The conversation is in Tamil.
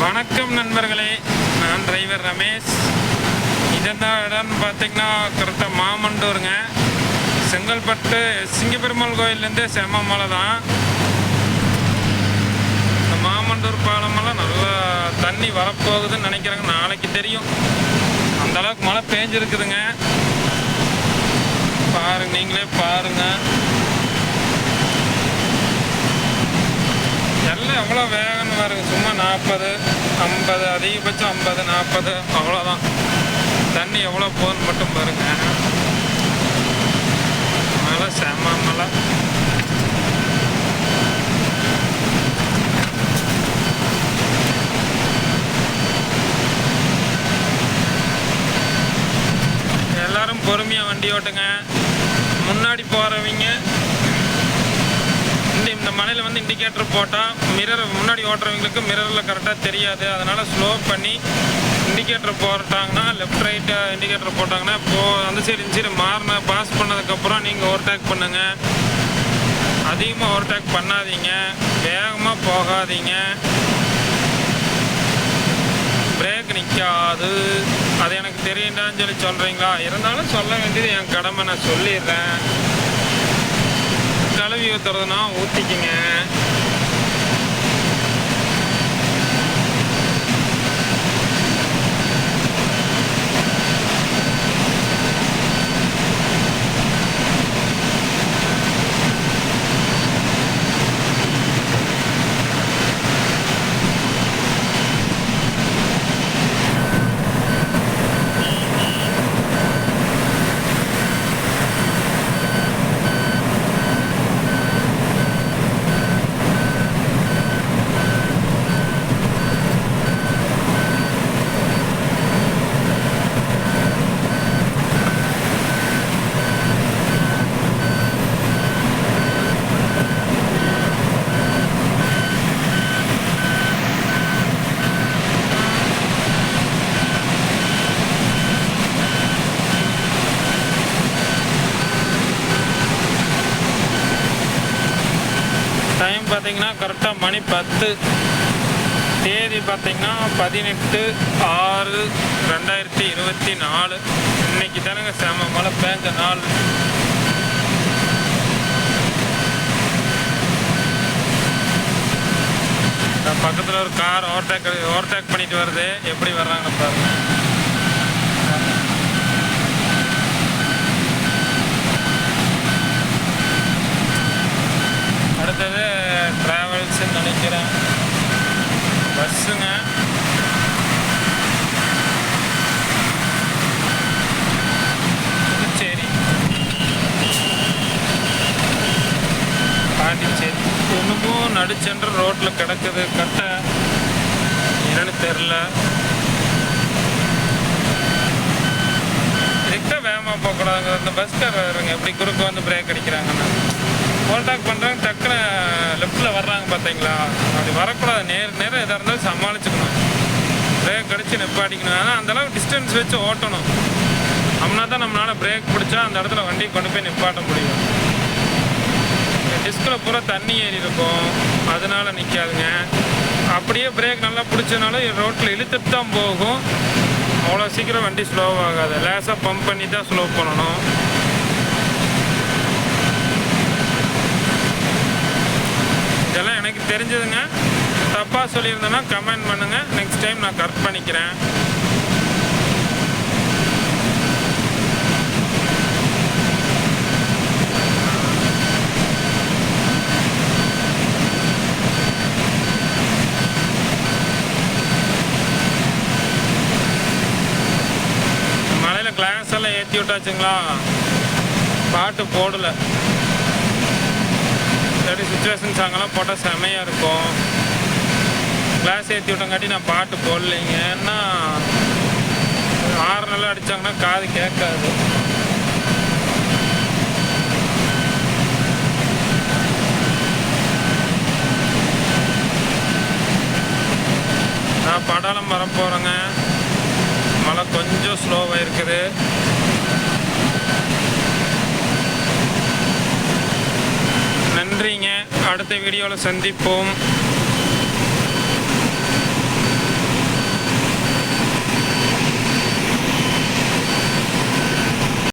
வணக்கம் நண்பர்களே, நான் டிரைவர் ரமேஷ். இதெல்லாம் இடம்னு பார்த்தீங்கன்னா கரெக்டாக மாமண்டூருங்க. செங்கல்பட்டு சிங்கப்பெருமாள் கோயிலேருந்து செம்ம மலை தான். இந்த மாமண்டூர் பாலமெல்லாம் நல்லா தண்ணி வரப்போகுதுன்னு நினைக்கிறாங்க. நாளைக்கு தெரியும், அந்தளவுக்கு மழை பேஞ்சிருக்குதுங்க. பாருங்க, நீங்களே பாருங்கள். எல்லாம் எவ்வளோ வேகம்னு பாருங்க. சும்மா 40, 50, அதிகபட்சம் 50, 40 அவ்வளோதான். தண்ணி எவ்வளோ போகுதுன்னு மட்டும் பாருங்க. மழை செம மழை. எல்லாரும் பொறுமையாக வண்டி ஓட்டுங்க. முன்னாடி போகிறவங்க இந்த மலையில் வந்து இண்டிகேட்டர் போட்டால் மிரர் முன்னாடி ஓட்டுறவங்களுக்கு மிரரில் கரெக்டாக தெரியாது. அதனால் ஸ்லோ பண்ணி இண்டிகேட்டர் போட்டாங்கன்னா லெஃப்ட் ரைட்டு இண்டிகேட்டர் போட்டாங்கன்னா அந்த சைடு இந்த சைடு மாறின பாஸ் பண்ணதுக்கப்புறம் நீங்கள் ஓவர்டேக் பண்ணுங்கள். அதிகமாக ஓவர்டேக் பண்ணாதீங்க, வேகமாக போகாதீங்க. பிரேக் நிற்காது. அது எனக்கு தெரியுண்டான்னு சொல்லி சொல்கிறீங்களா? இருந்தாலும் சொல்ல வேண்டியது என் கடமை, நான் சொல்லிடுறேன். கழுவி ஊற்றுறதுனா ஊற்றிக்கிங்க. டைம் பார்த்தீங்கன்னா கரெக்டாக மணி 10. தேதி பார்த்தீங்கன்னா 18/6/2024. இன்னைக்கு தானங்க செம மழை பேஞ்ச நாள். பக்கத்தில் ஒரு கார் ஓவர்டேக் பண்ணிட்டு வருது. எப்படி வர்றாங்கன்னு பாருங்க. அடுத்தது ட்ராவல்ஸ்ன்னு நினைக்கிறேன். பஸ்ஸுங்க. புதுச்சேரி, பாண்டிச்சேரி ஒன்றுமும் நடுச்சென்ற ரோட்டில் கிடக்குது. கட்டை என்னன்னு தெரில. இதுக்கிட்ட வேகமாக போகக்கூடாதுங்க. இந்த பஸ்காரங்க எப்படி குறுக்க வந்து பிரேக் அடிக்கிறாங்கன்னு ஓவர்டேக் பண்ணுறாங்க. டக்குன்னு லெஃப்டில் வர்றாங்க பார்த்தீங்களா? அப்படி வரக்கூடாது. நேரம் எதாக இருந்தாலும் சமாளிச்சுக்கணும். பிரேக் அடித்து நிப்பாட்டிக்கணும். ஆனால் அந்தளவுக்கு டிஸ்டன்ஸ் வச்சு ஓட்டணும். அப்படின்னா தான் நம்மளால் பிரேக் பிடிச்சா அந்த இடத்துல வண்டி கொண்டு போய் நிப்பாட்ட முடியும். டிஸ்கில் பூரா தண்ணி ஏறி இருக்கும், அதனால நிற்காதுங்க. அப்படியே பிரேக் நல்லா பிடிச்சனால ரோட்டில் இழுத்துட்டு தான் போகும். அவ்வளோ சீக்கிரம் வண்டி ஸ்லோவாகாது. லேசாக பம்ப் பண்ணி தான் ஸ்லோ பண்ணணும். இதெல்லாம் எனக்கு தெரிஞ்சதுங்க. தப்பாக சொல்லியிருந்தேன்னா கமெண்ட் பண்ணுங்கள். நெக்ஸ்ட் டைம் நான் கரெக்ட் பண்ணிக்கிறேன். மலையில் கிளாஸ் எல்லாம் ஏற்றி விட்டாச்சுங்களா? பாட்டு போடலை. சுச்சுவேஷன் சாங்கெல்லாம் போட்டால் செமையாக இருக்கும். கிளாஸ் ஏற்றி விட்டங்காட்டி நான் பாட்டு போடலைங்க. ஏன்னா நல்லா அடித்தாங்கன்னா காது கேட்காது. நான் படாலம் வர போகிறேங்க. மழை கொஞ்சம் ஸ்லோவாக இருக்குது. நன்றிங்க. அடுத்த வீடியோவில் சந்திப்போம்.